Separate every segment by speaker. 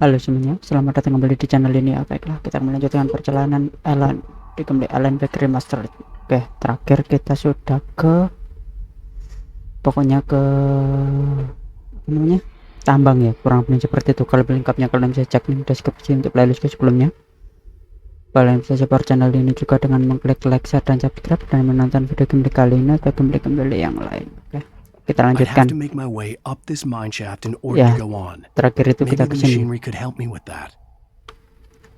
Speaker 1: Halo semuanya, selamat datang kembali di channel ini. Baiklah, kita melanjutkan perjalanan Alan di kembali Alan Wake Remastered. Oke, terakhir kita sudah pokoknya ke apa namanya, Tambang ya, kurang lebih seperti itu. Kalau lengkapnya kalian bisa cek link deskripsi untuk playlist sebelumnya. Kalian bisa support channel ini juga dengan mengklik like, share, dan subscribe, dan menonton video gameplay kali ini atau gameplay yang lain. Oke, kita lanjutkan. Ya, terakhir itu kita kesini.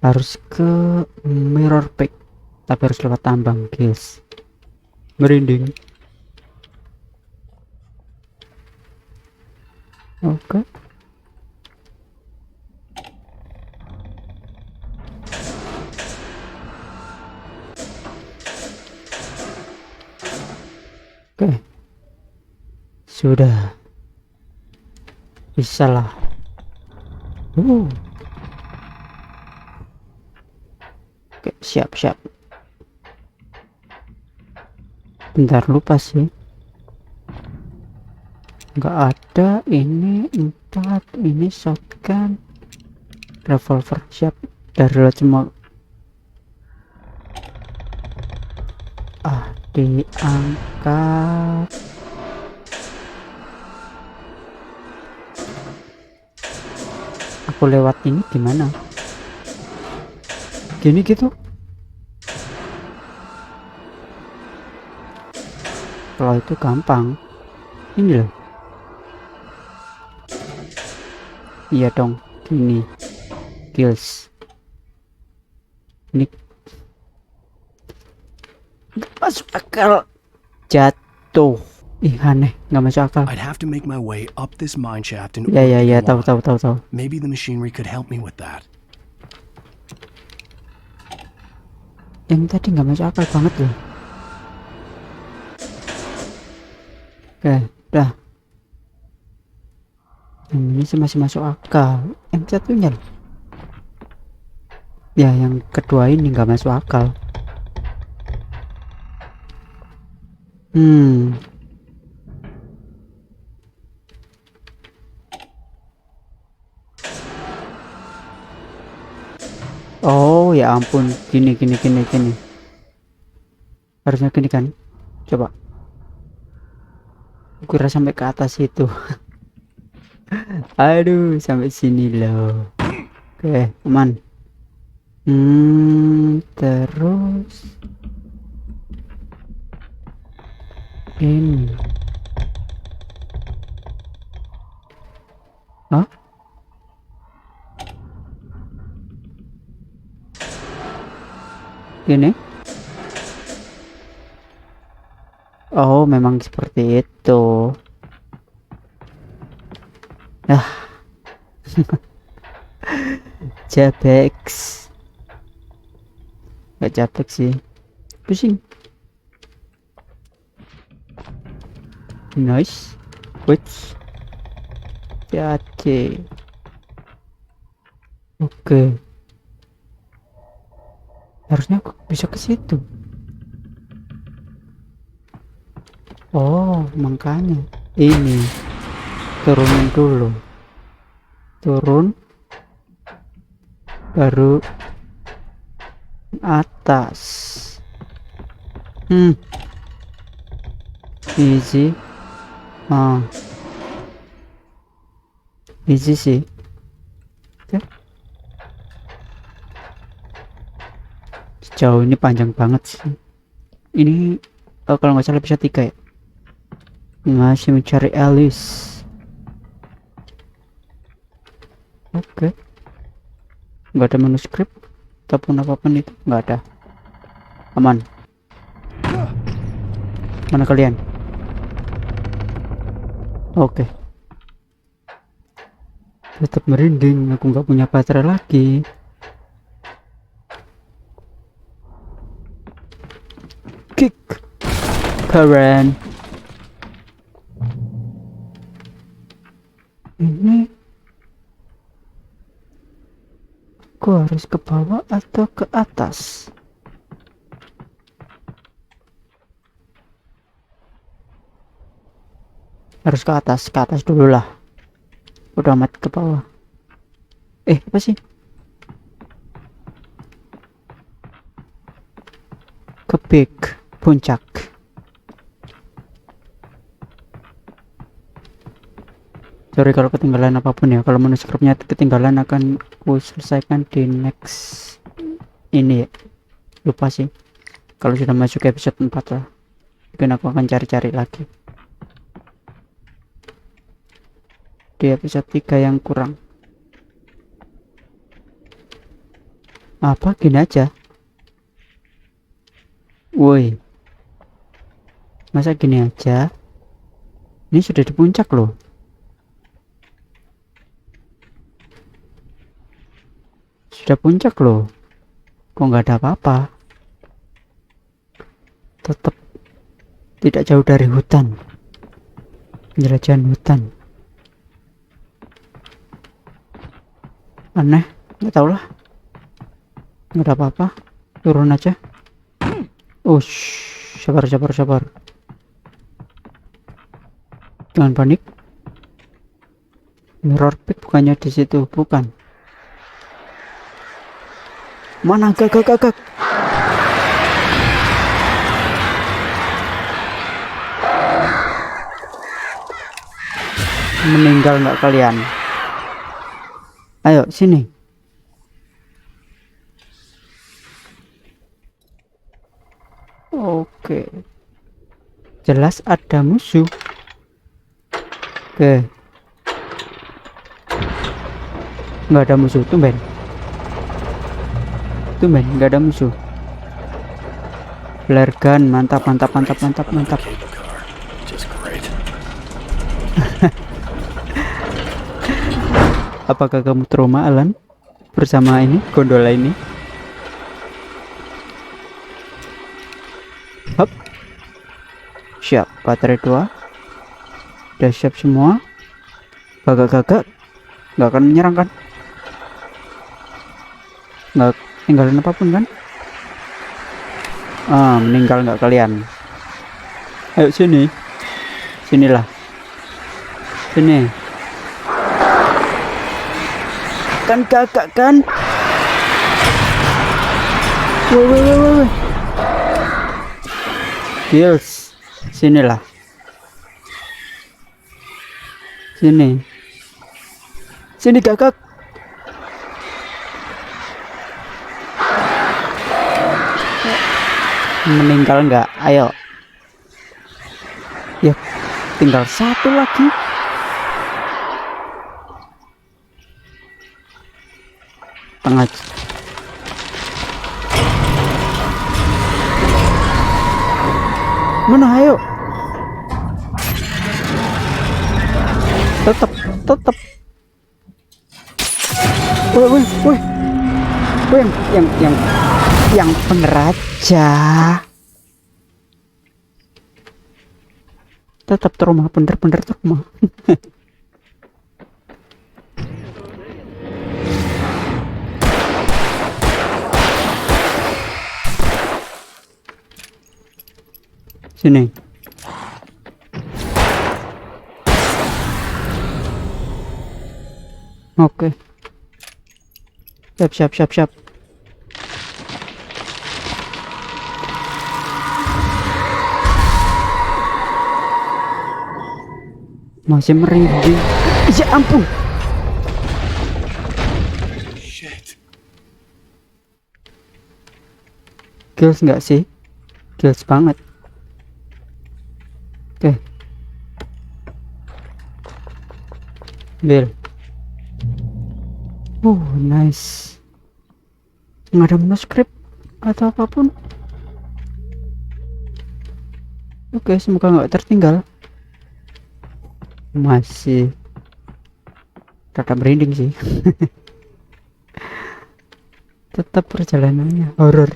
Speaker 1: Harus ke mirror peak, tapi harus lewat tambang, guys. Merinding. Oke. Oke. Sudah. Bisa lah. Oke, siap-siap. Bentar, lupa sih. Nggak ada. Ini 4, ini shotgun, revolver, siap. Dari lo semua. Diangkat. Aku lewat ini gimana? Gini gitu. Kalau itu gampang. Ini loh. Iya dong, gini. Kills. Ini nggak masuk akal. Jatuh. Ih, aneh, nggak masuk akal.
Speaker 2: I'd have to make my way up this mine shaft in
Speaker 1: Ya,
Speaker 2: order to go on.
Speaker 1: tahu.
Speaker 2: Maybe the machinery could help me with that.
Speaker 1: Yang tadi nggak masuk akal banget loh. Oke, dah. Ini sih masih masuk akal. Yang satunya loh. Ya, yang kedua ini nggak masuk akal. Oh ya ampun, gini. Harusnya gini kan? Coba. Kira sampai ke atas itu. Aduh, sampai sini loh. Oke, aman. Terus ini. Hah? Gini. Oh, memang seperti itu. Jabex. Gak capek sih. Pusing. Nice. Which? Jadi. Oke. Harusnya aku bisa ke situ. Oh, makanya ini turunin dulu. Turun baru atas. Easy. Easy sih. Oke. Sejauh ini panjang banget sih. Ini kalau nggak salah bisa 3 ya. Masih mencari Alice. Oke. Nggak ada manuskrip ataupun apapun itu, nggak ada. Aman. Mana kalian? Oke. Tetap merinding, aku nggak punya baterai lagi. Kick keren. Ini aku harus ke bawah atau ke atas? Harus ke atas dulu lah. Udah amat ke bawah. Apa sih? Ke peak, puncak. Sorry kalau ketinggalan apapun ya. Kalau manuskripnya ketinggalan akan ku selesaikan di next ini ya. Lupa sih. Kalau sudah masuk ke episode 4 lah. Mungkin aku akan cari-cari lagi. Di episode 3 yang kurang. Apa gini aja? Woi. Masa gini aja? Ini sudah di puncak loh. Sudah puncak loh. Kok nggak ada apa-apa? Tetap tidak jauh dari hutan. Penjelajahan hutan. Aneh, nggak tahu lah. Nggak ada apa-apa. Turun aja. Sabar. Jangan panik. Mirror pick bukannya di situ, bukan. Mana gak. Meninggal nggak kalian? Ayo sini. Oke. Jelas ada musuh. Oke. Nggak ada musuh, tumben nggak ada musuh. Flare gun, mantap. Apakah kamu trauma, Alan, bersama ini gondola ini? Hop, siap. Baterai 2 udah siap semua. Gagak nggak akan menyerang kan? Nggak tinggalin apapun kan? Meninggal nggak kalian? Ayo sinilah sini kan kakak kan. Woi kills, sinilah sini kakak. Meninggal nggak? Ayo ya, tinggal satu lagi. Tengah. Mana? Ayo. Tetap. Woi. Yang bener aja. Tetap trauma, bener trauma. Sini. Oke. Siap. Masih merinding. Ya ampun.
Speaker 2: Shit.
Speaker 1: Kills nggak sih? Kills banget. Oke. Bill. Nice. Nggak ada manuskrip atau apapun. Oke, semoga nggak tertinggal. Masih rada merinding sih. Tetap perjalanannya horor.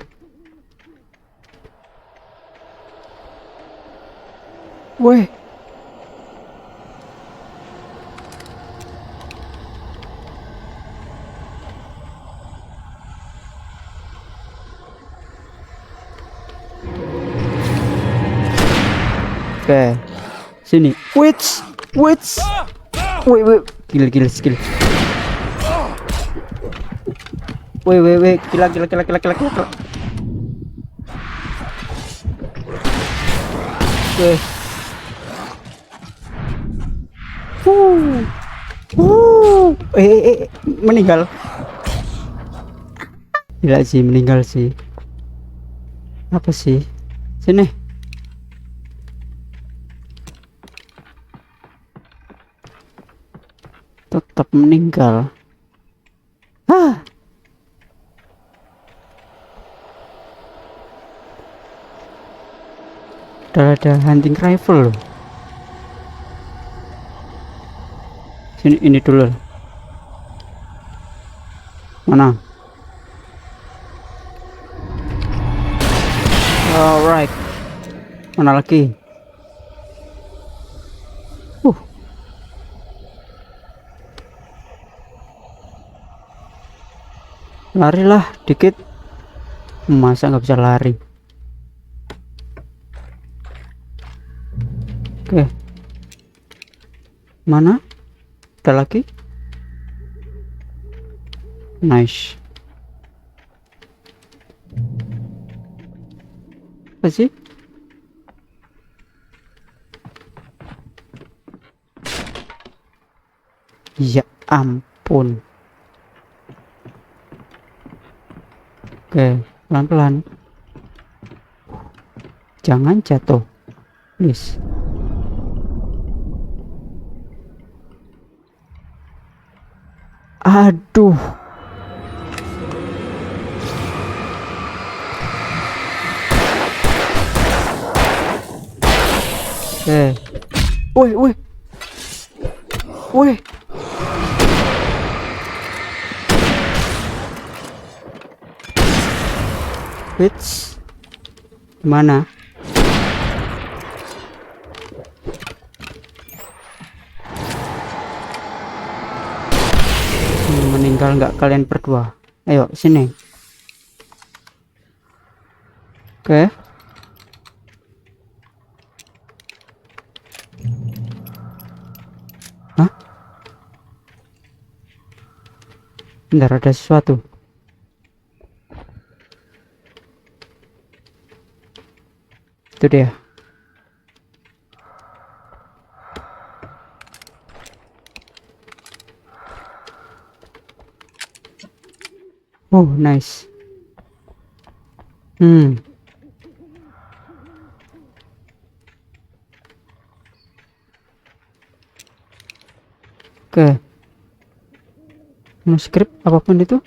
Speaker 1: Weh, oke, sini. Wait. Wait, skill. Weh, gila. Weh. Meninggal. Gila sih, meninggal sih. Apa sih? Sini. Tetap meninggal. Udah ada hunting rifle loh. Sini, ini dulu. Mana? Alright. Mana lagi? Larilah dikit. Masa nggak bisa lari? Oke. Mana? Ada lagi? Nice. Apa sih? Ya ampun. Oke, pelan-pelan. Jangan jatuh, please. Aduh. Oke. Woi. Which mana? Meninggal nggak kalian berdua? Ayo sini. Oke. Hah? Bentar, ada sesuatu. Itu dia. Oh, nice. Oke. Manuskrip apapun itu.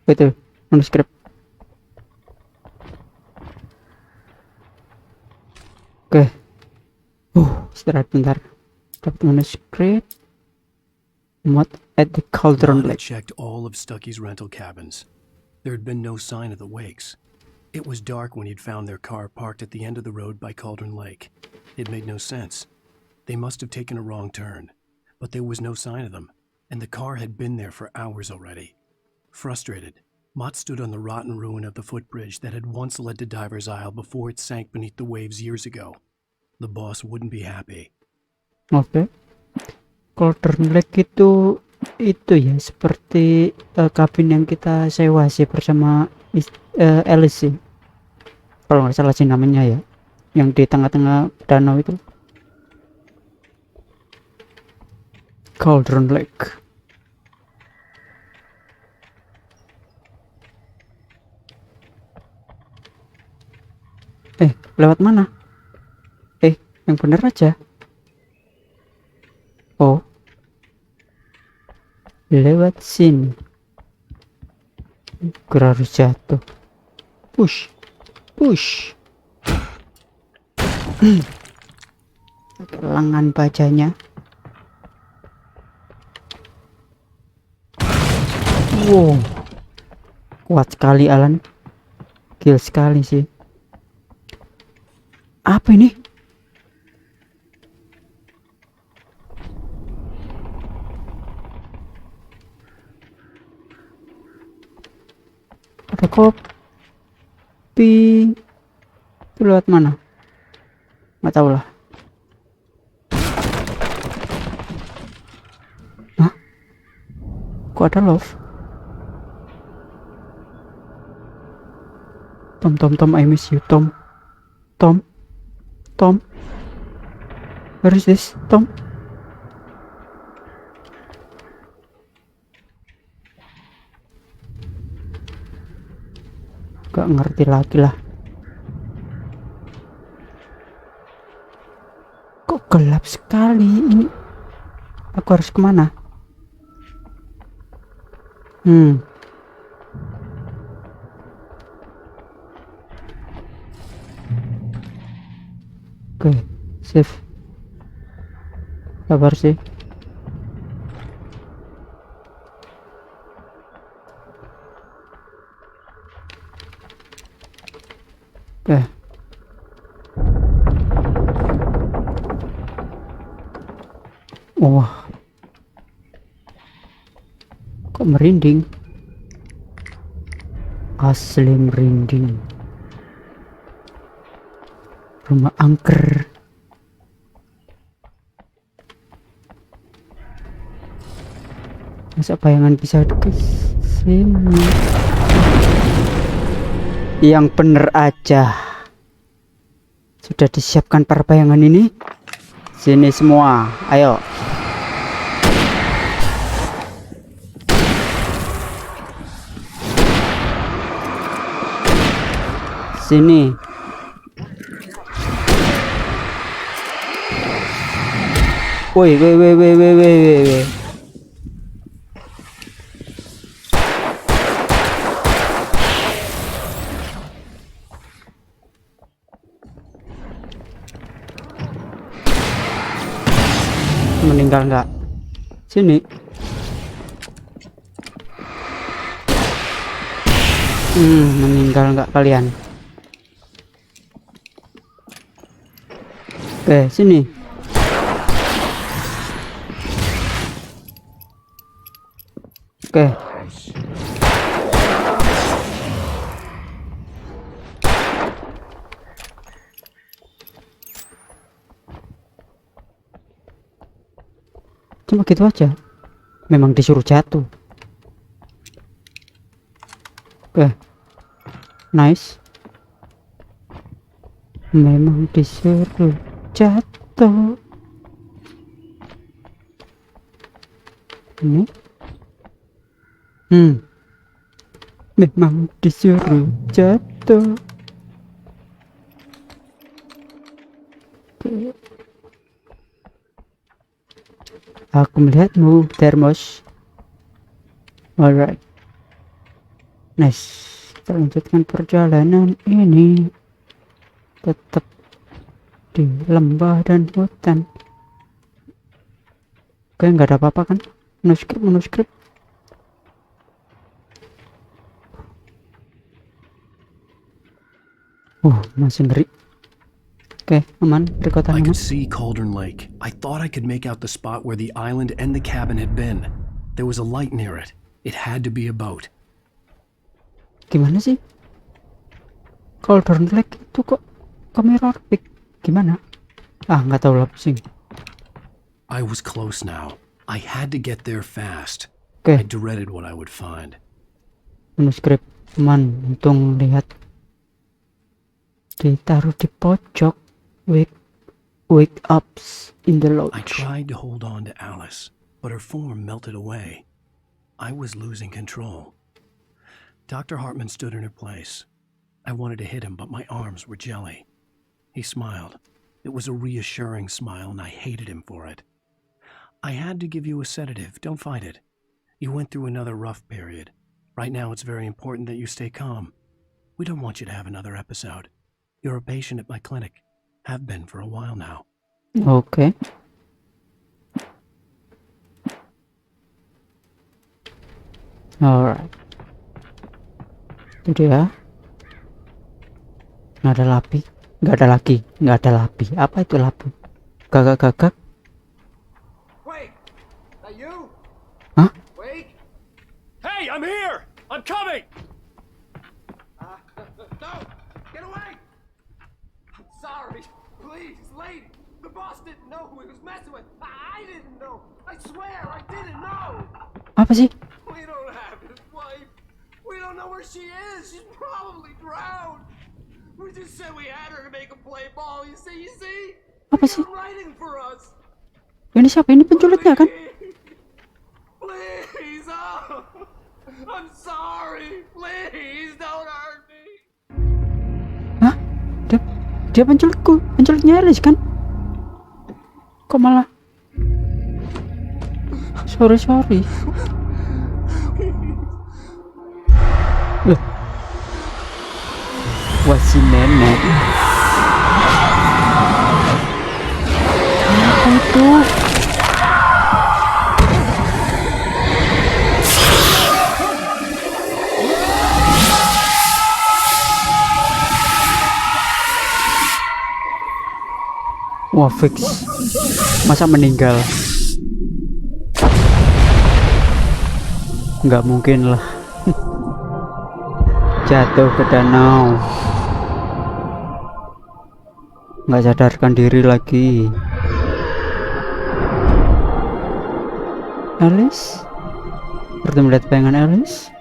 Speaker 1: Betul, manuskrip. Oke. Istirahat bentar. Dapat manuskrip. Mod at the Cauldron
Speaker 2: I
Speaker 1: Lake.
Speaker 2: checked all of Stucky's rental cabins. There had been no sign of the Wakes. It was dark when he'd found their car parked at the end of the road by Cauldron Lake. It made no sense. They must have taken a wrong turn, but there was no sign of them, and the car had been there for hours already. Frustrated, Mott stood on the rotten ruin of the footbridge that had once led to Diver's Isle before it sank beneath the waves years ago. The boss wouldn't be happy.
Speaker 1: Oke. Cauldron Lake itu ya seperti kabin yang kita sewa sih bersama Alice sih. Kalau nggak salah sih namanya ya. Yang di tengah-tengah danau itu. Cauldron Lake. Lewat mana? Yang bener aja. Oh, lewat sini. Gue harus jatuh. Push. Lengan bajanya. Wow, kuat sekali Alan. Gil sekali sih. Apa ini? Ada kopi. Itu lewat mana? Nggak tahu lah. Hah? Kok ada love? Tom, I miss you, Tom. Where is this, Tom? Gak ngerti lagi lah. Kok gelap sekali ini? Aku harus kemana? Oke, save. Sabar sih. Oke. Wah. Kok merinding? Asli merinding. Rumah angker. Masa bayangan bisa ke sini? Yang bener aja. Sudah disiapkan para bayangan ini? Sini semua, ayo. Sini. Woi. Meninggal nggak? Sini. Meninggal nggak kalian? Oke, sini. Oke. Cuma gitu aja. Memang disuruh jatuh. Oke. Nice. Memang disuruh jatuh. Ini. Memang disuruh jatuh. Aku melihatmu, Termos. Alright. Nice. Kita lanjutkan perjalanan ini. Tetap di lembah dan hutan. Oke, nggak ada apa-apa kan? Manuskrip. Masih ngeri. Oke, aman. Di kota
Speaker 2: I
Speaker 1: aman.
Speaker 2: could see Cauldron Lake. I thought I could make out the spot where the island and the cabin had been. There was a light near it. It had to be a boat.
Speaker 1: Gimana sih? Cauldron Lake itu kok kamera pick? Gimana? Nggak tahu lah, pusing.
Speaker 2: I was close now. I had to get there fast.
Speaker 1: Oke.
Speaker 2: I dreaded what I would find.
Speaker 1: Manuskrip aman. Untung lihat ditaruh di pojok. Wake ups in the lodge.
Speaker 2: I tried to hold on to Alice, but her form melted away. I was losing control. Dr. Hartman stood in her place. I wanted to hit him, but my arms were jelly. He smiled. It was a reassuring smile, and I hated him for it. I had to give you a sedative. Don't fight it. You went through another rough period. Right now, it's very important that you stay calm. We don't want you to have another episode. You're a patient at my clinic. Have been for a while now.
Speaker 1: Oke. Alright. Itu dia. Nggak ada lapi. Nggak ada lapi. Apa itu lapi? Gagak.
Speaker 3: Wait! That you?
Speaker 1: Hah?
Speaker 3: Wait!
Speaker 2: Hey, I'm here! I'm coming!
Speaker 3: No! Get away! I'm sorry. Please, lady. The boss didn't know who he was messing with. I didn't know. I swear, I didn't know.
Speaker 1: Apa sih?
Speaker 3: We don't have his wife. We don't know where she is. She's probably drowned. We just said we had her to make a play ball. You see?
Speaker 1: Apa sih?
Speaker 3: You're writing for us.
Speaker 1: Ini siapa? Ini penculiknya kan?
Speaker 3: Please, oh, I'm sorry. Please don't hurt me.
Speaker 1: Hah? Dia penculiknya Alice kan? Kok malah sorry. Loh. Wah, si nenek. Apa itu? Wah, fix. Masa meninggal? Nggak mungkin lah. Jatuh ke danau. Nggak sadarkan diri lagi. Alice? Bertemu lihat bayangan Alice?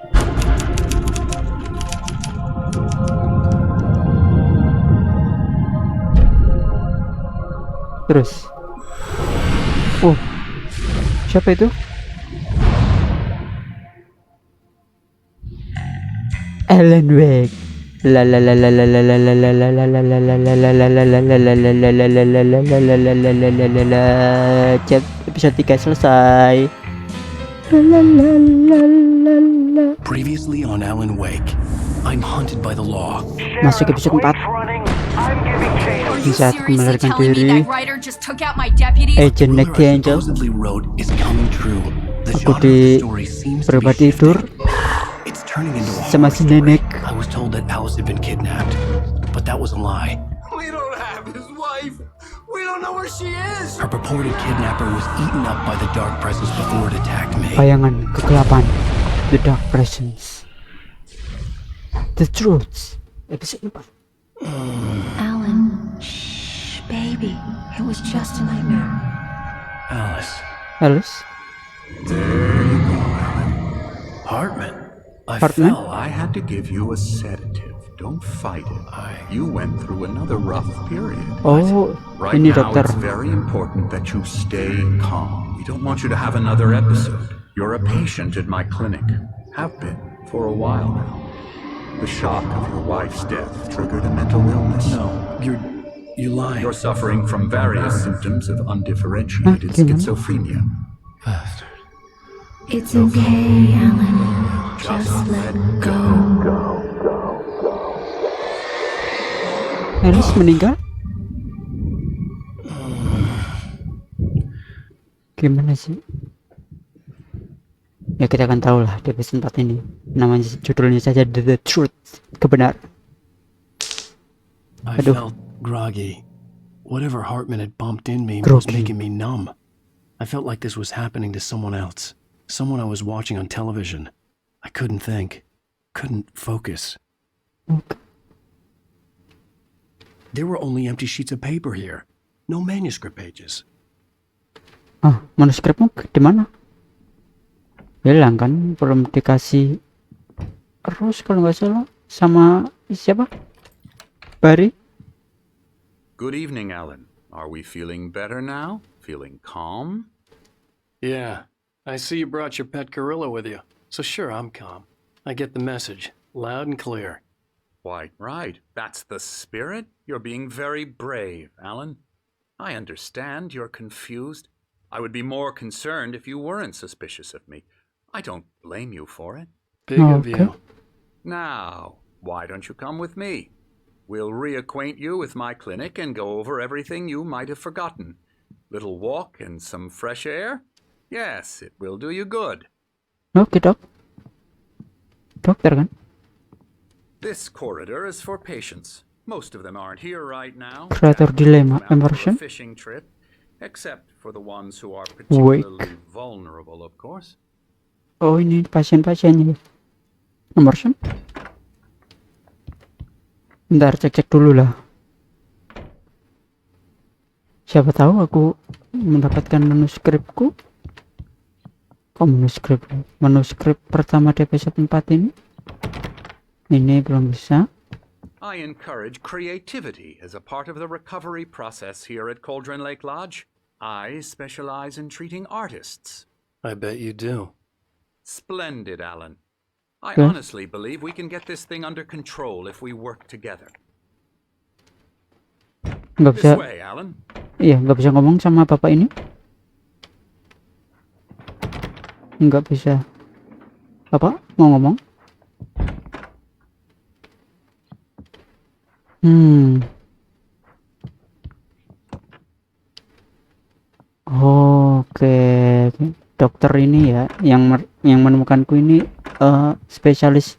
Speaker 1: Terus, oh, siapa itu? Alan Wake. Episode 3 selesai.
Speaker 2: Previously on Alan Wake, I'm hunted by the law.
Speaker 1: Masuk episode 4. Di saat aku melarikan diri, Agent Nick the Angel,
Speaker 2: Supposedly wrote is coming true. The
Speaker 1: aku
Speaker 2: genre of
Speaker 1: di
Speaker 2: the story seems to be
Speaker 1: berubah tidur
Speaker 2: shifting. It's turning into a
Speaker 1: sama
Speaker 2: horror
Speaker 1: si
Speaker 2: story.
Speaker 1: nenek.
Speaker 2: I was told that Alice had been kidnapped, but that was a lie.
Speaker 3: We don't have his wife. We don't know where she is.
Speaker 2: Her purported kidnapper was eaten up by the dark presence before it attacked me.
Speaker 1: Bayangan kegelapan, The Dark Presence, The Truth, episode 4.
Speaker 4: Alan, shh, baby. It was just a nightmare.
Speaker 2: Alice.
Speaker 1: Alice?
Speaker 2: Hartman. I
Speaker 1: Hartman?
Speaker 2: fell.
Speaker 5: I had to give you a sedative. Don't fight it. You went through another rough period.
Speaker 1: Oh,
Speaker 5: Right
Speaker 1: ini
Speaker 5: now,
Speaker 1: dokter.
Speaker 5: it's very important that you stay calm. We don't want you to have another episode. You're a patient at my clinic. Have been for a while now. The shock of your wife's death triggered a mental illness.
Speaker 2: No, you lied.
Speaker 5: You're suffering from various symptoms of undifferentiated
Speaker 1: gimana?
Speaker 5: schizophrenia.
Speaker 2: Bastard.
Speaker 4: It's okay, Alan. Just let go.
Speaker 1: Alice meninggal? Gimana sih? Ya kita akan tahu lah di episode 4 ini. Namanya judulnya saja The Truth, kebenaran.
Speaker 2: I
Speaker 1: Aduh.
Speaker 2: felt groggy. Whatever Hartman had bumped in me was
Speaker 1: Groggy.
Speaker 2: making me numb. I felt like this was happening to someone else. Someone I was watching on television. I couldn't think. Couldn't focus.
Speaker 1: Okay.
Speaker 2: There were only empty sheets of paper here. No manuscript pages.
Speaker 1: Ah, manuskripmu di mana? Hilang kan? Belum dikasih harus kalau nggak salah sama siapa? Barry?
Speaker 5: Good evening, Alan. Are we feeling better now? Feeling calm?
Speaker 2: Yeah. I see you brought your pet gorilla with you. So sure, I'm calm. I get the message. Loud and clear.
Speaker 5: Why, right. That's the spirit. You're being very brave, Alan. I understand you're confused. I would be more concerned if you weren't suspicious of me. I don't blame you for it.
Speaker 2: Big of
Speaker 1: Okay.
Speaker 2: you.
Speaker 5: Now, why don't you come with me? We'll reacquaint you with my clinic and go over everything you might have forgotten. Little walk and some fresh air? Yes, it will do you good.
Speaker 1: Oke dok. Dokter kan?
Speaker 5: This corridor is for patients. Most of them aren't here right now.
Speaker 1: Creator
Speaker 5: Jack
Speaker 1: dilemma,
Speaker 5: took them out for a
Speaker 1: immersion.
Speaker 5: fishing trip, except for the ones who are
Speaker 1: Wake.
Speaker 5: particularly vulnerable, of course.
Speaker 1: Oh ini pasien-pasiennya. Immersion? Bentar cek-cek dulu lah. Siapa tahu aku mendapatkan manuskripku. Kok manuskrip? Manuskrip pertama di episode 4 ini. Ini belum bisa.
Speaker 5: I encourage creativity as a part of the recovery process here at Cauldron Lake Lodge. I specialize in treating artists.
Speaker 2: I bet you do.
Speaker 5: Splendid, Alan. I
Speaker 1: Okay.
Speaker 5: honestly believe we can get this thing under control if we work together.
Speaker 1: Nggak
Speaker 5: This
Speaker 1: bisa,
Speaker 5: way, Alan.
Speaker 1: iya nggak bisa ngomong sama bapak ini. Nggak bisa. Bapak mau ngomong? Oke, dokter ini ya yang menemukanku ini spesialis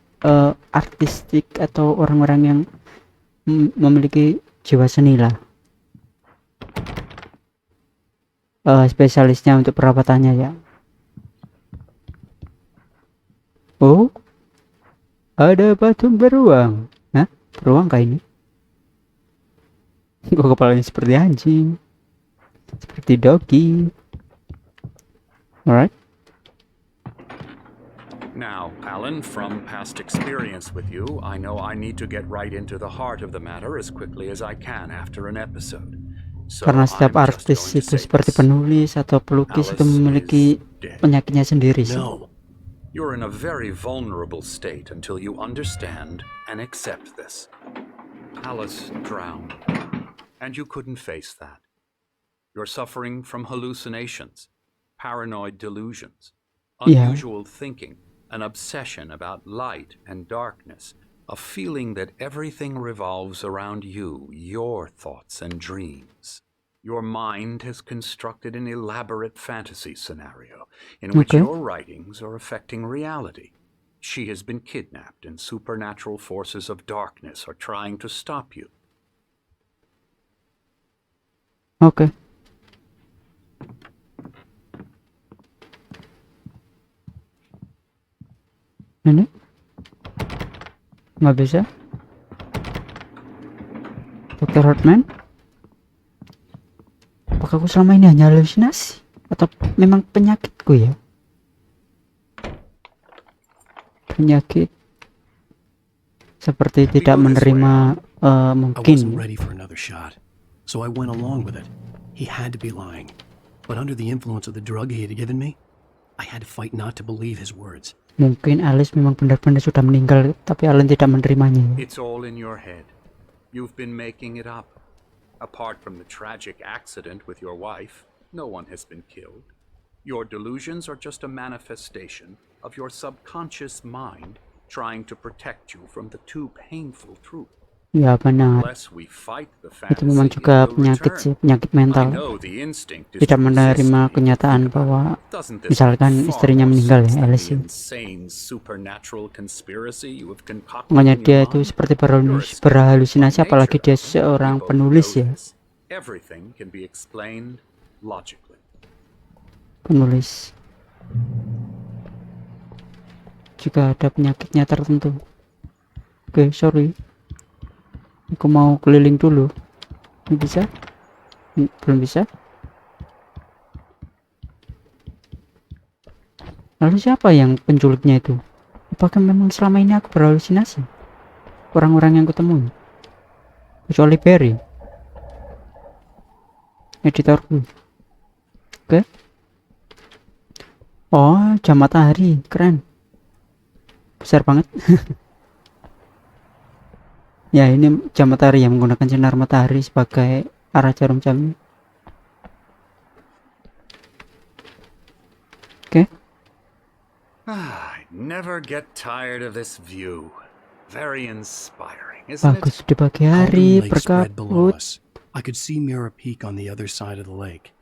Speaker 1: artistik atau orang-orang yang memiliki jiwa seni lah. Spesialisnya untuk perawatannya ya. Oh, ada patung beruang. Hah? Beruang kah ini? Kok kepalanya seperti anjing, seperti doggy. Alright.
Speaker 5: Now, Alan, from past experience with you, I know I need to get right into the heart of the matter as quickly as I can after an episode. So
Speaker 1: Karena setiap
Speaker 5: I'm just
Speaker 1: artis
Speaker 5: going to
Speaker 1: itu
Speaker 5: say
Speaker 1: seperti
Speaker 5: this.
Speaker 1: penulis atau pelukis itu
Speaker 5: Alice
Speaker 1: memiliki
Speaker 5: is dead.
Speaker 1: penyakitnya sendiri sih.
Speaker 2: No.
Speaker 5: You're in a very vulnerable state until you understand and accept this. Alice drowned, and you couldn't face that. You're suffering from hallucinations, paranoid delusions,
Speaker 1: Yeah.
Speaker 5: unusual thinking, an obsession about light and darkness, a feeling that everything revolves around you, your thoughts and dreams. Your mind has constructed an elaborate fantasy scenario in which
Speaker 1: Okay.
Speaker 5: your writings are affecting reality. She has been kidnapped, and supernatural forces of darkness are trying to stop you.
Speaker 1: Oke. Ini nggak bisa. Dr. Hartman, apakah aku selama ini hanya halusinasi atau memang penyakitku ya? Penyakit seperti tidak menerima
Speaker 2: I
Speaker 1: mungkin.
Speaker 2: wasn't ready for another shot, so I went along with it. He had to be lying. But under the influence of the drug he had given me, I had to fight not to believe his words.
Speaker 1: Mungkin Alice memang benar-benar sudah meninggal, tapi Alan tidak menerimanya.
Speaker 5: It's all in your head. You've been making it up. Apart from the tragic accident with your wife, no one has been killed. Your delusions are just a manifestation of your subconscious mind trying to protect you from the too painful truth.
Speaker 1: Ya benar.
Speaker 5: Unless we fight the
Speaker 1: Itu memang
Speaker 5: fantasy,
Speaker 1: juga
Speaker 5: it will
Speaker 1: penyakit
Speaker 5: return.
Speaker 1: sih, penyakit
Speaker 5: I
Speaker 1: mental.
Speaker 5: know the instinct is
Speaker 1: Tidak
Speaker 5: to
Speaker 1: menerima
Speaker 5: resist.
Speaker 1: kenyataan
Speaker 5: Think about
Speaker 1: bahwa
Speaker 5: it. Doesn't this
Speaker 1: misalkan
Speaker 5: make far
Speaker 1: istrinya
Speaker 5: more
Speaker 1: meninggal
Speaker 5: sense
Speaker 1: ya,
Speaker 5: than
Speaker 1: Alice
Speaker 5: the
Speaker 1: ya.
Speaker 5: insane supernatural conspiracy you have concocted
Speaker 1: Makanya
Speaker 5: in your
Speaker 1: dia itu
Speaker 5: mind?
Speaker 1: seperti
Speaker 5: You're a
Speaker 1: berhalusinasi,
Speaker 5: skeptic by
Speaker 1: apalagi
Speaker 5: nature.
Speaker 1: dia seorang
Speaker 5: We both
Speaker 1: penulis
Speaker 5: know
Speaker 1: ya.
Speaker 5: this. Everything can be explained logically.
Speaker 1: Penulis. Jika ada penyakitnya tertentu. Oke, sorry. Aku mau keliling dulu. Ini bisa? Belum bisa. Lalu siapa yang penculiknya itu? Apakah memang selama ini aku berhalusinasi? Orang-orang yang kutemui. Kecuali Barry, editorku. Oke. Oh, jam matahari, keren. Besar banget. Ya, ini jam matahari yang menggunakan sinar matahari sebagai arah jarum jamnya. Oke.
Speaker 5: I never get tired of this view. Very inspiring, isn't it?
Speaker 1: Bagus di pagi hari,
Speaker 2: Cauldron Lake spread below
Speaker 1: berkabut.
Speaker 2: us. I could see Mirror Peak on the other side of the lake.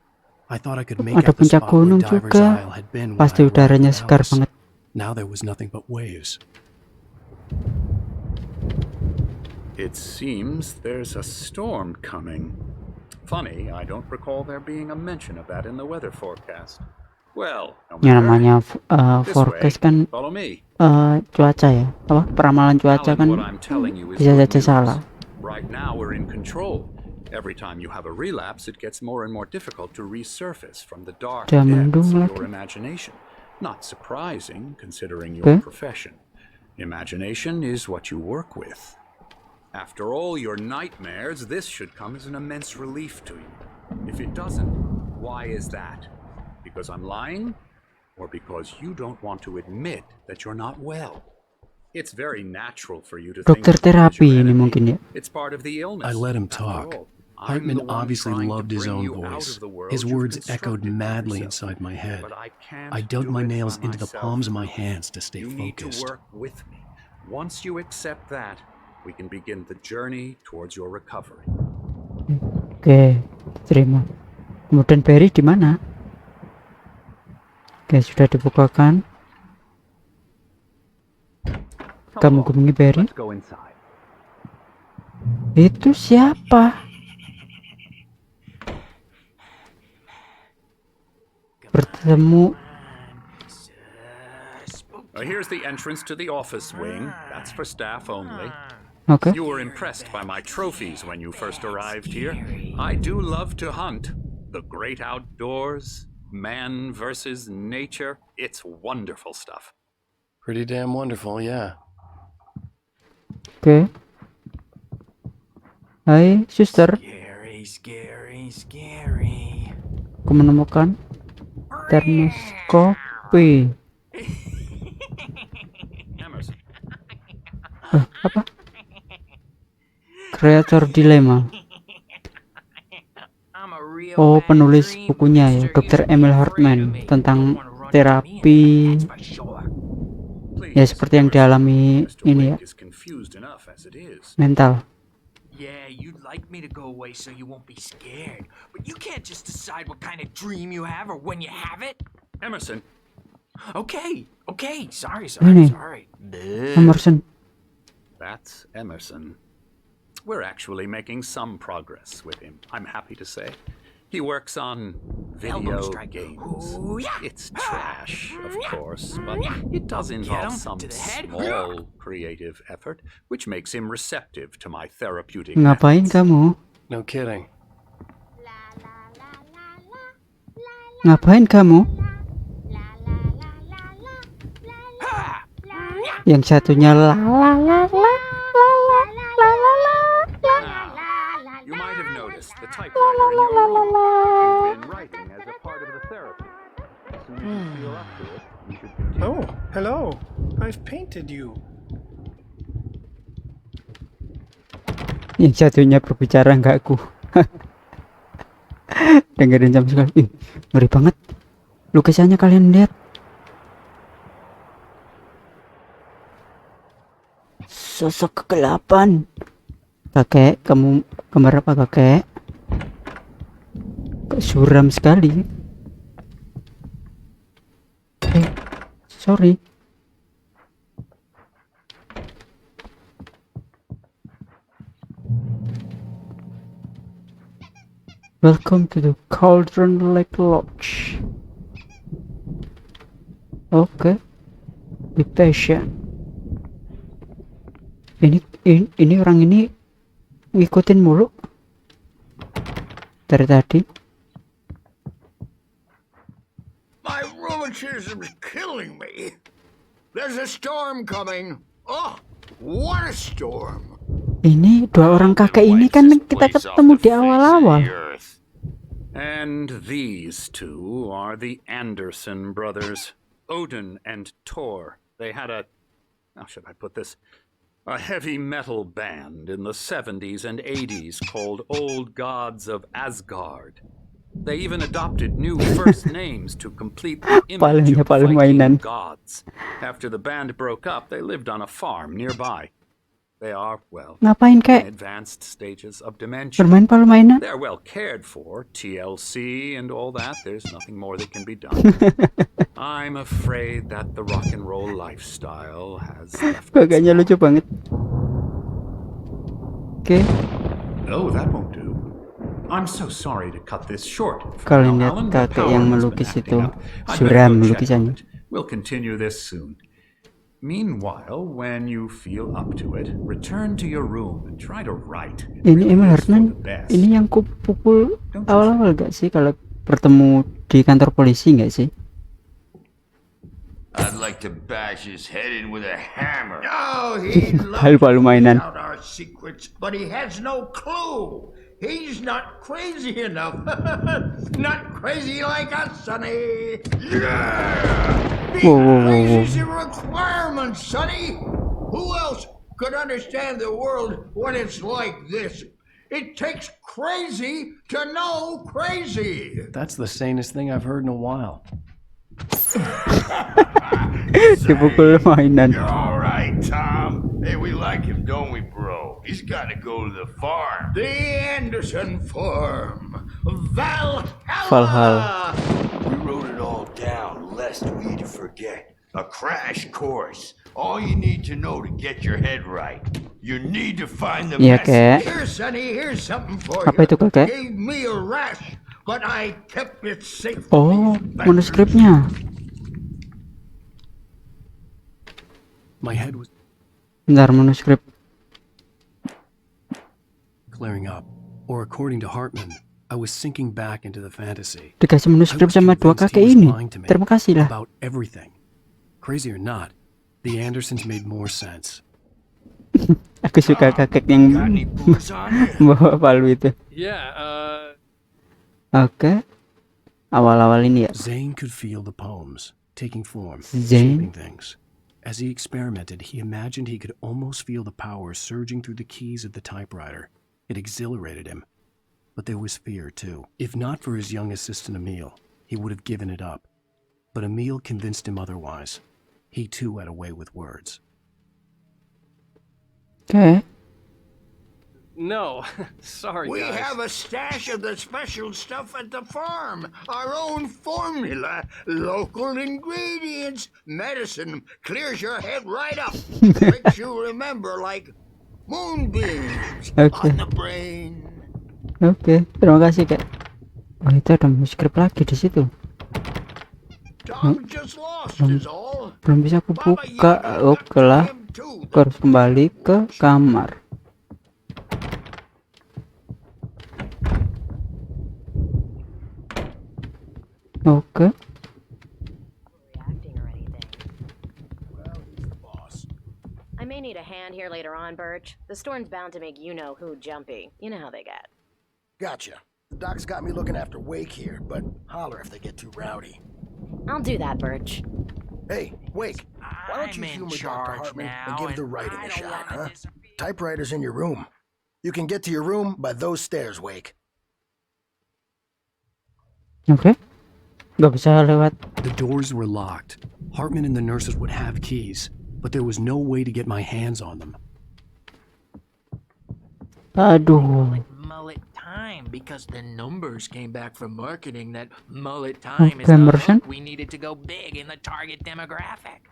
Speaker 2: I thought I could make
Speaker 1: Ada
Speaker 2: out the
Speaker 1: puncak
Speaker 2: spot where
Speaker 1: gunung
Speaker 2: Diver's
Speaker 1: juga.
Speaker 2: Isle had been when
Speaker 1: Pasti
Speaker 2: I arrived
Speaker 1: udaranya
Speaker 2: with
Speaker 1: segar
Speaker 2: Alice.
Speaker 1: banget.
Speaker 2: Now there was nothing but waves.
Speaker 5: It seems there's a storm coming. Funny, I don't recall there being a mention of that in the weather forecast. Well, no
Speaker 1: Yang
Speaker 5: matter.
Speaker 1: namanya
Speaker 5: This
Speaker 1: forecast
Speaker 5: way,
Speaker 1: kan
Speaker 5: follow me.
Speaker 1: cuaca ya, apa peramalan cuaca
Speaker 5: Alan,
Speaker 1: kan
Speaker 5: what I'm telling you is
Speaker 1: bisa
Speaker 5: good
Speaker 1: saja
Speaker 5: news.
Speaker 1: salah.
Speaker 5: Right now we're in control. Every time you have a relapse, it gets more and more difficult to resurface from the dark
Speaker 1: Udah
Speaker 5: depths
Speaker 1: mendung
Speaker 5: of
Speaker 1: lagi.
Speaker 5: your imagination. Not surprising, considering your
Speaker 1: Oke.
Speaker 5: profession. Imagination is what you work with. After all your nightmares, this should come as an immense relief to you. If it doesn't, why is that? Because I'm lying? Or because you don't want to admit that you're not well? It's very natural for you to think
Speaker 1: Dokter
Speaker 5: of me as
Speaker 1: terapi
Speaker 5: your
Speaker 1: ini
Speaker 5: enemy.
Speaker 1: mungkin ya.
Speaker 5: It's part of the illness.
Speaker 2: I let him
Speaker 5: After
Speaker 2: talk.
Speaker 5: all, I'm
Speaker 2: Hartman
Speaker 5: the one
Speaker 2: obviously
Speaker 5: trying to
Speaker 2: loved his
Speaker 5: bring
Speaker 2: own
Speaker 5: you out
Speaker 2: voice.
Speaker 5: of the world
Speaker 2: His
Speaker 5: you've
Speaker 2: words echoed
Speaker 5: constructed for
Speaker 2: madly
Speaker 5: yourself.
Speaker 2: inside my head.
Speaker 5: But I can't
Speaker 2: I dug
Speaker 5: do
Speaker 2: my
Speaker 5: it
Speaker 2: nails
Speaker 5: by
Speaker 2: into the
Speaker 5: myself.
Speaker 2: palms of my hands to stay
Speaker 5: You need to
Speaker 2: focused.
Speaker 5: work with me. Once you accept that, we can begin the journey towards your recovery.
Speaker 1: Oke, terima. Kemudian Barry di mana? Oke, sudah dibukakan. Kamu hubungi Barry?
Speaker 5: Let's go inside.
Speaker 1: Itu siapa? Bertemu.
Speaker 5: Here's the entrance to the office wing. That's for staff only.
Speaker 1: Oke.
Speaker 5: You were impressed by my trophies when you first arrived here. I do love to hunt. The great outdoors, man versus nature. It's wonderful stuff.
Speaker 2: Pretty damn wonderful, yeah.
Speaker 1: Oke. Hai, suster.
Speaker 3: Scary, scary, scary.
Speaker 1: Aku menemukan termos kopi.
Speaker 5: Emerson.
Speaker 1: Apa? Kreator dilema. Oh, penulis bukunya ya, Dokter Emil Hartman, tentang terapi ya seperti yang dialami ini ya,
Speaker 5: Is confused enough as it is.
Speaker 1: mental.
Speaker 3: Yeah, you'd like me to go away so you won't be scared. But you can't just decide what kind of dream you have or when you have it.
Speaker 5: Emerson.
Speaker 3: Okay, sorry.
Speaker 1: Ini. Emerson.
Speaker 5: That's Emerson. We're actually making some progress with him, I'm happy to say. He works on
Speaker 3: Elbow
Speaker 5: video
Speaker 3: strike.
Speaker 5: games.
Speaker 3: Ooh, yeah.
Speaker 5: It's trash, of course, but it does involve
Speaker 3: him
Speaker 5: some
Speaker 3: to the head.
Speaker 5: small creative effort, which makes him receptive to my therapeutic
Speaker 1: Ngapain
Speaker 5: methods.
Speaker 1: kamu?
Speaker 2: No kidding.
Speaker 1: Ngapain kamu? Yang satunya la la la la la la la la.
Speaker 5: You might have noticed the typewriter in your room. You've been writing as a part of the therapy. As soon as you feel up to it, you should continue.
Speaker 6: Oh, hello. I've painted you.
Speaker 1: Yang satunya berbicara nggak aku. Dengerin jam sekali. Ih, ngeri banget. Lukisannya kalian lihat. Sosok kegelapan. Kakek, kamu gambar apa kakek? Kok suram sekali. Sorry. Welcome to the Cauldron Lake Lodge. Oke. Be patient. Ini orang ini ngikutin mulu dari tadi.
Speaker 7: My rheumatism's killing me. There's a storm coming. Oh, what a storm.
Speaker 1: Ini dua orang kakek ini kan kita ketemu di awal-awal.
Speaker 5: And these two are the Anderson brothers, Odin and Tor. They had how should I put this? A heavy metal band in the 70s and 80s called Old Gods of Asgard. They even adopted new first names to complete the image of Viking gods. After the band broke up, they lived on a farm nearby. They are, well,
Speaker 1: Ngapain
Speaker 5: in
Speaker 1: kayak
Speaker 5: advanced stages of dementia.
Speaker 1: bermain palu mainan?
Speaker 5: They're well cared for, TLC and all that. There's nothing more that can be done. I'm afraid that the rock and roll lifestyle has left its
Speaker 1: Kakaknya lucu banget. Oke,
Speaker 5: No, that won't do. I'm so sorry to cut this short.
Speaker 1: kalian
Speaker 5: Now,
Speaker 1: lihat
Speaker 5: Alan, the
Speaker 1: kakek
Speaker 5: power
Speaker 1: yang
Speaker 5: has
Speaker 1: melukis
Speaker 5: been
Speaker 1: itu
Speaker 5: acting up. I'd better
Speaker 1: suram
Speaker 5: go check
Speaker 1: lukisannya.
Speaker 5: on it. We'll continue this soon. Meanwhile, when you feel up to it, return to your room and try to write. It
Speaker 1: Ini
Speaker 5: really
Speaker 1: Emil
Speaker 5: is for
Speaker 1: Hartman,
Speaker 5: the best.
Speaker 1: ini yang ku pukul awal-awal gak sih kalau bertemu di kantor polisi gak sih?
Speaker 7: I'd like to bash his head in with a hammer. Oh, he'd love
Speaker 1: Palu-palu mainan.
Speaker 7: out our secrets, but he has no clue. He's not crazy enough. Not crazy like us, Sonny. Yeah! Being crazy's a requirement, Sonny. Who else could understand the world when it's like this? It takes crazy to know crazy.
Speaker 2: That's the sanest thing I've heard in a while.
Speaker 1: Dipukul mainan.
Speaker 8: You're all right, Tom. Hey, we like him, don't we, bro? He's got to go to the farm.
Speaker 7: The Anderson Farm. Valhalla.
Speaker 1: Valhalla.
Speaker 8: We wrote it all down, lest we forget. A crash course. All you need to know to get your head right. You need to find the
Speaker 1: Iya,
Speaker 8: message.
Speaker 1: Kek.
Speaker 7: Here, Sonny, here's something for
Speaker 1: Apa itu,
Speaker 7: you.
Speaker 1: Kakek?
Speaker 7: Gave me a rash, but I kept it safe.
Speaker 1: Oh,
Speaker 7: from these
Speaker 1: manuskripnya.
Speaker 2: My head was
Speaker 1: Bentar, manuskrip.
Speaker 2: clearing up, or according to Hartman, I was sinking back into the fantasy.
Speaker 1: Dikasih
Speaker 2: I
Speaker 1: manuskrip
Speaker 2: was
Speaker 1: sama dua
Speaker 2: convinced
Speaker 1: kakek
Speaker 2: he was
Speaker 1: ini.
Speaker 2: lying to me
Speaker 1: Terima kasih lah.
Speaker 2: about everything. Crazy or not, the Andersons made more sense.
Speaker 1: Aku suka kakek yang
Speaker 8: Got any booze on you?
Speaker 1: bawa palu itu.
Speaker 2: Yeah,
Speaker 1: Oke. Awal-awal ini ya.
Speaker 2: Zane could feel the poems taking form,
Speaker 1: Zane?
Speaker 2: shaping things. As he experimented, he imagined he could almost feel the power surging through the keys of the typewriter. It exhilarated him. But there was fear, too. If not for his young assistant Emil, he would have given it up. But Emil convinced him otherwise. He, too, had a way with words.
Speaker 1: Oke.
Speaker 2: No, sorry,
Speaker 7: We have a stash of the special stuff at the farm. Our own formula, local ingredients, medicine, clears your head right up. Makes you remember like moonbeams
Speaker 1: Oke.
Speaker 7: on the brain.
Speaker 1: Oke, terima kasih, Kak. Oh, itu ada manuskrip lagi di situ.
Speaker 7: Tom just lost is all.
Speaker 1: Belum bisa aku
Speaker 7: Baba
Speaker 1: buka.
Speaker 7: Yaga
Speaker 1: Oke
Speaker 7: got
Speaker 1: lah.
Speaker 7: him too.
Speaker 1: Aku harus kembali ke kamar. Oke.
Speaker 9: Reacting or anything. I may need a hand here later on, Birch. The storm's bound to make you-know-who jumpy. You know how they get.
Speaker 10: Gotcha. The doc's got me looking after Wake here, but holler if they get too rowdy.
Speaker 9: I'll do that, Birch.
Speaker 10: Hey, Wake, why don't you
Speaker 11: I'm in
Speaker 10: humor Dr.
Speaker 11: charge
Speaker 10: Hartman
Speaker 11: now,
Speaker 10: and give the
Speaker 11: and
Speaker 10: writing
Speaker 11: I
Speaker 10: a
Speaker 11: don't
Speaker 10: shot,
Speaker 11: wanna
Speaker 10: huh?
Speaker 11: disappear.
Speaker 10: Typewriter's in your room. You can get to your room by those stairs, Wake.
Speaker 1: Oke. Gak bisa lewat.
Speaker 2: The doors were locked. Hartman and the nurses would have keys, but there was no way to get my hands on them.
Speaker 1: Aduh.
Speaker 11: Mullet time, because the numbers came back from marketing that mullet time is
Speaker 1: Okay,
Speaker 11: the
Speaker 1: Merchant.
Speaker 11: hook we needed to go big in the target demographic.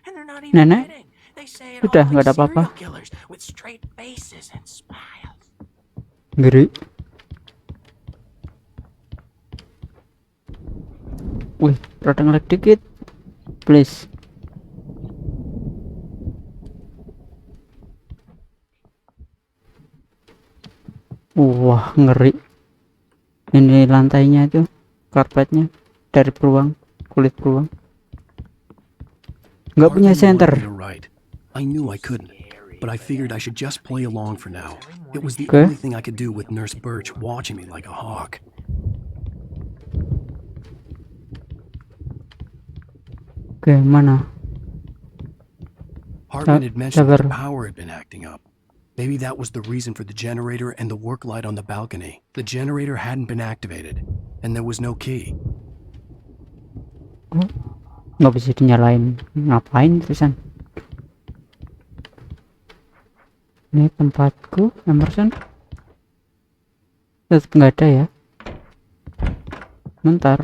Speaker 11: And they're not even
Speaker 1: Nenek,
Speaker 11: kidding. They say it
Speaker 1: udah
Speaker 11: all
Speaker 1: nggak ada
Speaker 11: like serial
Speaker 1: apa-apa.
Speaker 11: killers with straight faces and smiles.
Speaker 1: Ngeri. Wih, rada ngelag dikit. Please. Wah, ngeri. Ini lantainya itu, karpetnya dari beruang, kulit beruang. Nggak punya
Speaker 2: Hartman
Speaker 1: center.
Speaker 2: wanted me to write. I knew I couldn't, but I figured I should just play along for now. It was the
Speaker 1: Okay.
Speaker 2: only thing I could do with Nurse Birch watching me like a hawk.
Speaker 1: Oke, mana?
Speaker 2: Hartman had mentioned that the
Speaker 1: sabar.
Speaker 2: power had been acting up. Maybe that was the reason for the generator and the work light on the balcony. The generator hadn't been activated, and there was no key.
Speaker 1: Nggak bisa dinyalain. Ngapain terusan? Ini tempatku, Emerson. Tetap nggak ada ya. Bentar.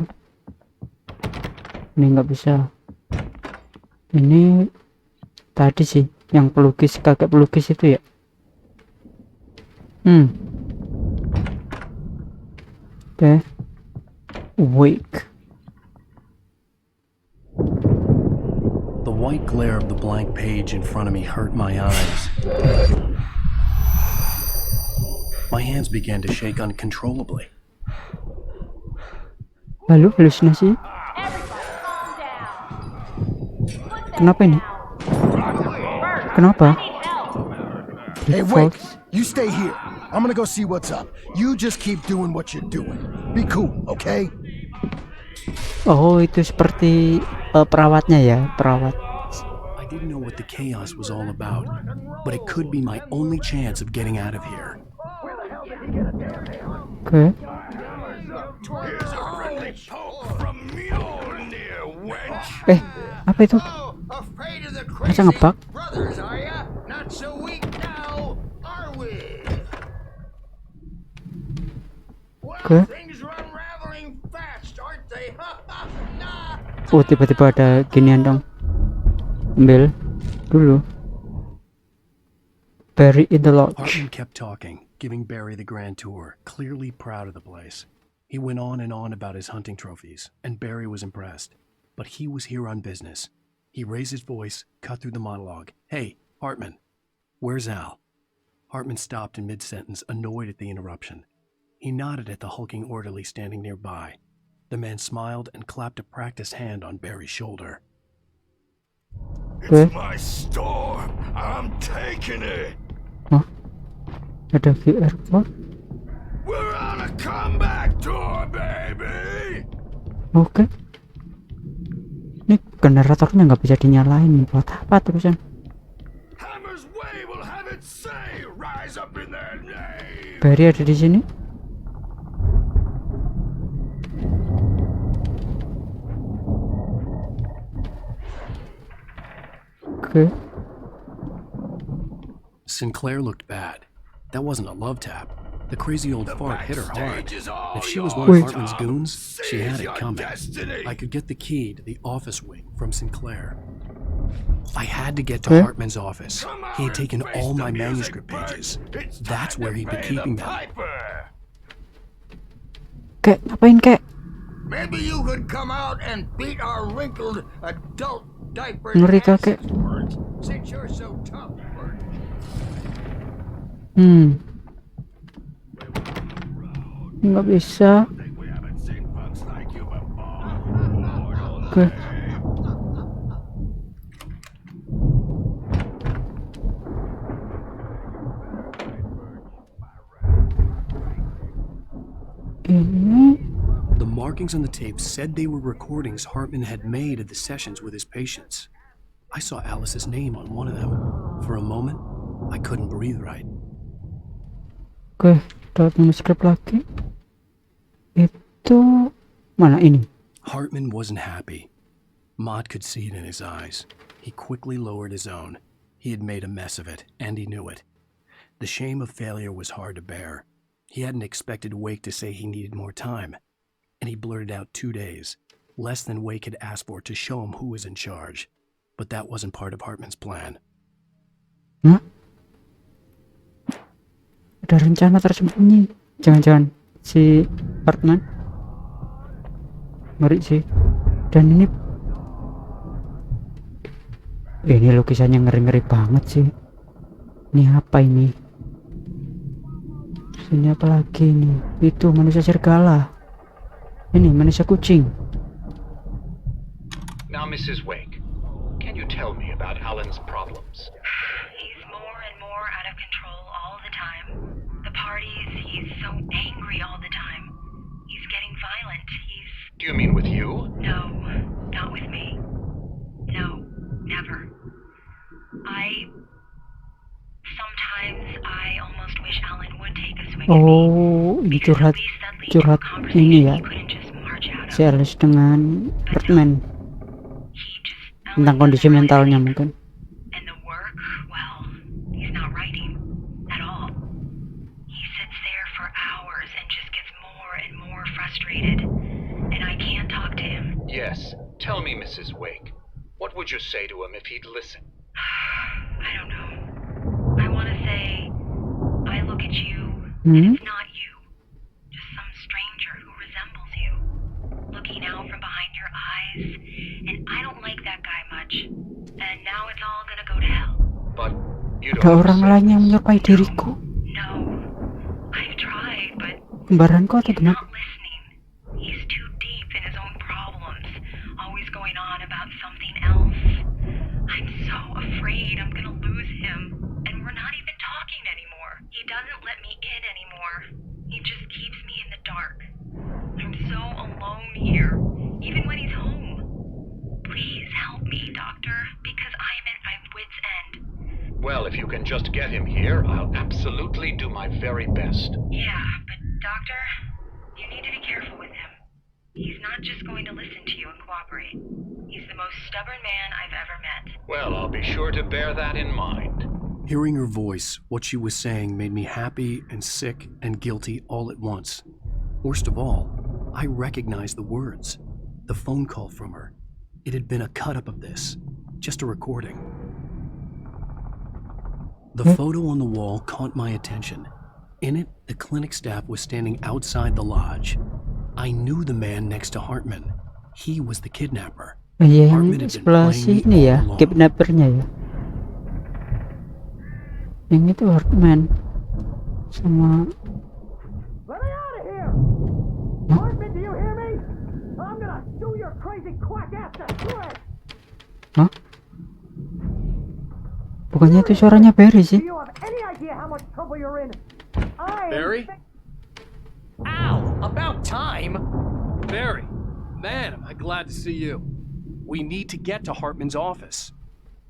Speaker 1: Ini nggak bisa. Ini tadi sih yang pelukis, kakek pelukis itu ya. Oke. Wake.
Speaker 2: The white glare of the blank page in front of me hurt my eyes. My hands began to shake uncontrollably.
Speaker 1: Lalu halusinasi. Kenapa ini? Kenapa?
Speaker 10: Hey, Wake,
Speaker 1: Falls.
Speaker 10: you stay here. I'm gonna go see what's up. You just keep doing what you're doing. Be cool, okay?
Speaker 1: Oh, itu seperti perawatnya ya, perawat.
Speaker 2: I didn't know what the chaos was all about, but it could be my only chance of getting out of here.
Speaker 1: Oke.
Speaker 8: Here's a friendly poke from Nier, wench.
Speaker 1: Apa itu?
Speaker 7: Afraid of the
Speaker 1: Masa ngebug?
Speaker 7: brothers, are ya? Not so weak now, are we? Well,
Speaker 1: Oke.
Speaker 7: things are unraveling fast, aren't they? Nah.
Speaker 1: Oh, tiba-tiba ada ginian dong. Ambil dulu. Barry in the lodge.
Speaker 2: Hartman kept talking, giving Barry the grand tour, clearly proud of the place. He went on and on about his hunting trophies, and Barry was impressed. But he was here on business. He raised his voice, cut through the monologue. Hey, Hartman, where's Al? Hartman stopped in mid-sentence, annoyed at the interruption. He nodded at the hulking orderly standing nearby. The man smiled and clapped a practiced hand on Barry's shoulder.
Speaker 8: It's my store. I'm taking it.
Speaker 1: Hah? Ada VR code?
Speaker 8: We're on a comeback tour, baby.
Speaker 1: Oke. Ini generatornya nggak bisa dinyalain. Buat apa terusan?
Speaker 8: Hammer's way will have its say. Rise up in their name.
Speaker 1: Barry ada di sini. Oke.
Speaker 2: Sinclair looked bad. That wasn't a love tap. The crazy old fart hit her hard. If she was one of Hartman's goons, she had it coming. I could get the key to the office wing from Sinclair. I had to get to Hartman's office. He had taken all my manuscript pages. That's where he'd been keeping them.
Speaker 1: Kek, ngapain kek?
Speaker 7: Maybe you could come out and beat our wrinkled adult diaper
Speaker 1: Ngeri kakek.
Speaker 7: words, since you're so tough, Bert.
Speaker 1: Nggak bisa. Oke. Ini
Speaker 2: The markings on the tape said they were recordings Hartman had made of the sessions with his patients. I saw Alice's name on one of them. For a moment, I couldn't breathe right.
Speaker 1: oke, dapat manuskrip lagi. Itu mana ini?
Speaker 2: Hartman wasn't happy. Mott could see it in his eyes. He quickly lowered his own. He had made a mess of it, and he knew it. The shame of failure was hard to bear. He hadn't expected Wake to say he needed more time, and he blurted out 2 days, less than Wake had asked for to show him who was in charge. But that wasn't part of Hartman's plan.
Speaker 1: Hah? Ada rencana tersembunyi. Jangan-jangan si Hartman. Ngeri sih. Dan ini lukisannya ngeri-ngeri banget sih. Ini apa ini? Ini apa lagi nih? Itu manusia serigala. Ini manusia kucing.
Speaker 5: Now, Mrs. Wake, can you tell me about Alan's problems?
Speaker 4: He's more and more out of control all the time. The parties, he's so angry all the time. He's getting violent.
Speaker 5: Do you mean with you?
Speaker 4: No, not with me. No, never. Sometimes I almost wish Alan would take a swing at me.
Speaker 1: Oh, ini curhat ini ya. Si Alice dengan Hartman tentang kondisi mentalnya mungkin.
Speaker 4: And the work, well, he's not writing at all. He sits there for hours and just gets more and more frustrated. And I can't talk to him.
Speaker 5: Yes. Tell me, Mrs. Wake, what would you say to him if he'd listen?
Speaker 4: I don't know. I want to say, I look at you, and it's not you. Just some stranger who resembles you. Looking out from behind your eyes, and I don't like that guy much. And now it's all gonna go to hell.
Speaker 5: But you
Speaker 1: Ada
Speaker 5: don't
Speaker 1: orang lain yang menyerupai diriku.
Speaker 4: No, I've tried, but
Speaker 1: Kembaranku atau gimana?
Speaker 4: not listening. He's too deep in his own problems, always going on about something else. I'm so afraid I'm gonna lose him, and we're not even talking
Speaker 5: Well, if you can just get him here, I'll absolutely do my very best.
Speaker 4: Yeah, but Doctor, you need to be careful with him. He's not just going to listen to you and cooperate. He's the most stubborn man I've ever met.
Speaker 5: Well, I'll be sure to bear that in mind.
Speaker 2: Hearing her voice, what she was saying made me happy and sick and guilty all at once. Worst of all, I recognized the words. The phone call from her. It had been a cut-up of this. Just a recording. The photo on the wall caught my attention. In it, the clinic staff was standing outside the lodge. I knew the man next to Hartman. He was the kidnapper.
Speaker 1: Yang
Speaker 2: Hartman had been
Speaker 1: sebelah
Speaker 2: playing me
Speaker 1: sini ya,
Speaker 2: all along.
Speaker 1: kidnappernya ya. Yang itu Hartman sama.
Speaker 3: Let me out of here! Hartman, do you hear me? I'm gonna sue your crazy quack ass to shreds!
Speaker 1: Hah? Bukannya itu suaranya Barry sih?
Speaker 3: Do you have any idea how much trouble you're in?
Speaker 6: Barry?
Speaker 11: Ow! About time!
Speaker 6: Barry, man, am I glad to see you. We need to get to Hartman's office.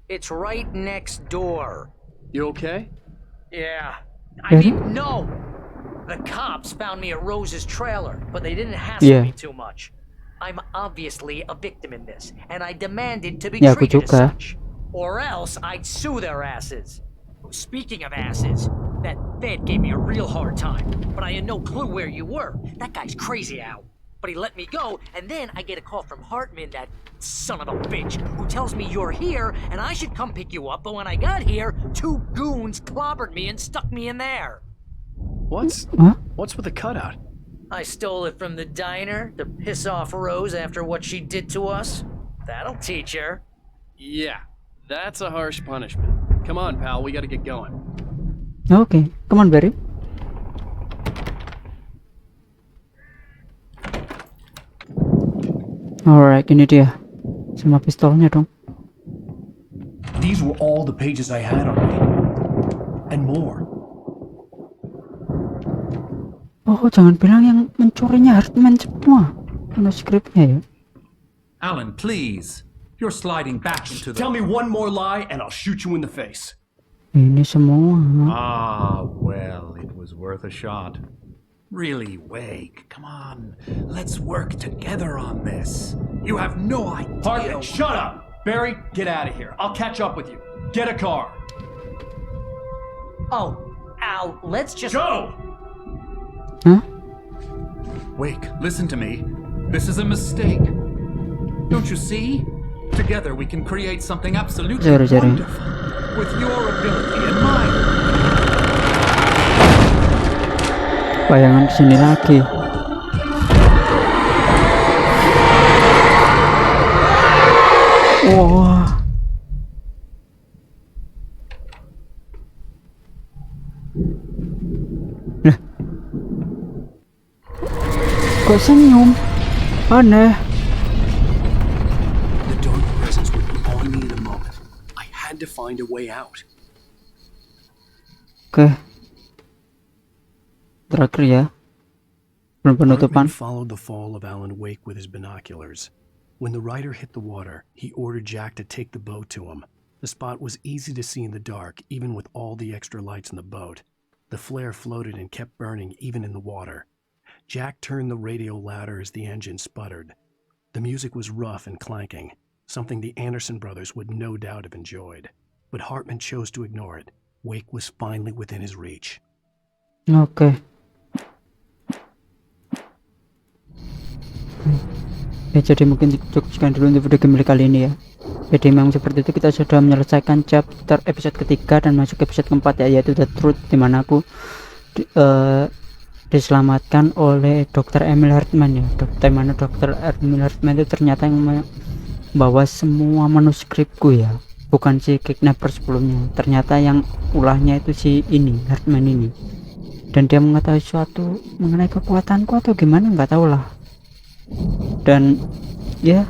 Speaker 11: It's right next door.
Speaker 6: You okay?
Speaker 11: Yeah. I mean, no! The cops found me at Rose's trailer, but they didn't hassle me too much. I'm obviously a victim in this, and I demanded to be
Speaker 1: Ya, aku
Speaker 11: treated as
Speaker 1: juga.
Speaker 11: such. Or else I'd sue their asses. Speaking of asses, that Fed gave me a real hard time, but I had no clue where you were. That guy's crazy out. But he let me go, and then I get a call from Hartman, that son of a bitch, who tells me you're here, and I should come pick you up, but when I got here, 2 goons clobbered me and stuck me in there.
Speaker 2: What's with the cutout?
Speaker 11: I stole it from the diner to piss off Rose after what she did to us. That'll teach her.
Speaker 6: Yeah, that's a harsh punishment. Come on, pal, we gotta get going.
Speaker 1: Okay, come on Barry. Alright, ini dia. Sama pistolnya dong.
Speaker 2: These were all the pages I had on me. And more.
Speaker 1: Oh, jangan bilang yang mencurinya Hartman semua. Manuskripnya ya.
Speaker 5: Alan, please. You're sliding back into the...
Speaker 2: Tell me one more lie and I'll shoot you in the face.
Speaker 1: Ini semua.
Speaker 5: Ah, well, it was worth a shot. Really, Wake, come on. Let's work together on this. You have no idea...
Speaker 2: Hartman, shut up! Barry, get out of here. I'll catch up with you. Get a car.
Speaker 11: Oh, Al, let's just...
Speaker 2: Go!
Speaker 1: Huh?
Speaker 5: Wake, listen to me. This is a mistake. Don't you see? Together we can create something absolutely wonderful. With your ability and mine.
Speaker 1: Bayangan kesini lagi. Wah. Nah. Kok senyum? Aneh.
Speaker 2: The dark presence would be on me in a moment. I had to find a way out.
Speaker 1: Oke. Terakhir ya. Belum penutupan.
Speaker 2: Hartman followed the fall of Alan Wake with his binoculars. When the rider hit the water, he ordered Jack to take the boat to him. The spot was easy to see in the dark, even with all the extra lights in the boat. The flare floated and kept burning even in the water. Jack turned the radio louder as the engine sputtered. The music was rough and clanking, something the Anderson brothers would no doubt have enjoyed. But Hartman chose to ignore it. Wake was finally within his reach.
Speaker 1: Oke. Ya, jadi mungkin cukup sekian dulu untuk video game kali ini ya. Jadi memang seperti itu, kita sudah menyelesaikan chapter episode ketiga dan masuk episode keempat ya, yaitu The Truth, dimana aku diselamatkan oleh Dokter Emil Hartman ya. Dimana Dokter Emil Hartman itu ternyata yang membawa semua manuskripku ya, bukan si kidnapper sebelumnya. Ternyata yang ulahnya itu si ini, Hartman ini. Dan dia mengetahui sesuatu mengenai kekuatanku atau gimana, nggak tahu lah. Dan ya,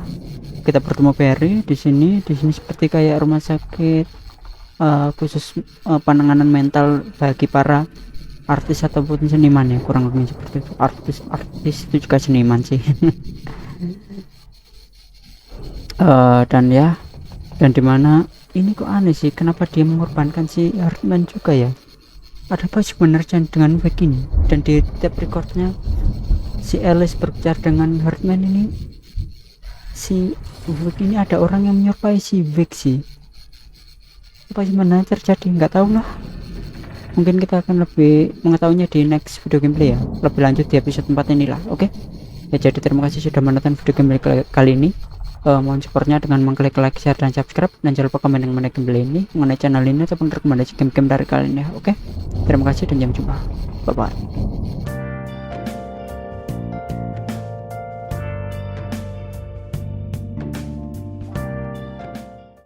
Speaker 1: kita bertemu Barry di sini seperti kayak rumah sakit khusus penanganan mental bagi para artis ataupun seniman ya, kurang lebih seperti itu. Artis itu juga seniman sih. Dan ya, dan dimana ini kok aneh sih, kenapa dia mengorbankan si Hartman juga ya? Ada apa sebenarnya dengan Wake ini? Dan di tape recordnya si Alice berbicara dengan Hartman ini, si Wake ini ada orang yang menyerupai si Wake sih. Apa sebenarnya terjadi? Nggak tahu lah. Mungkin kita akan lebih mengetahuinya di next video gameplay ya, lebih lanjut di episode 4 inilah. Oke ya, jadi terima kasih sudah menonton video gameplay kali ini. Mohon supportnya dengan mengklik like, share, dan subscribe, dan jangan lupa komen mengenai gameplay ini, mengenai channel ini, ataupun rekomendasi game-game dari kalian ya. Oke, terima kasih dan sampai jumpa, bye bye.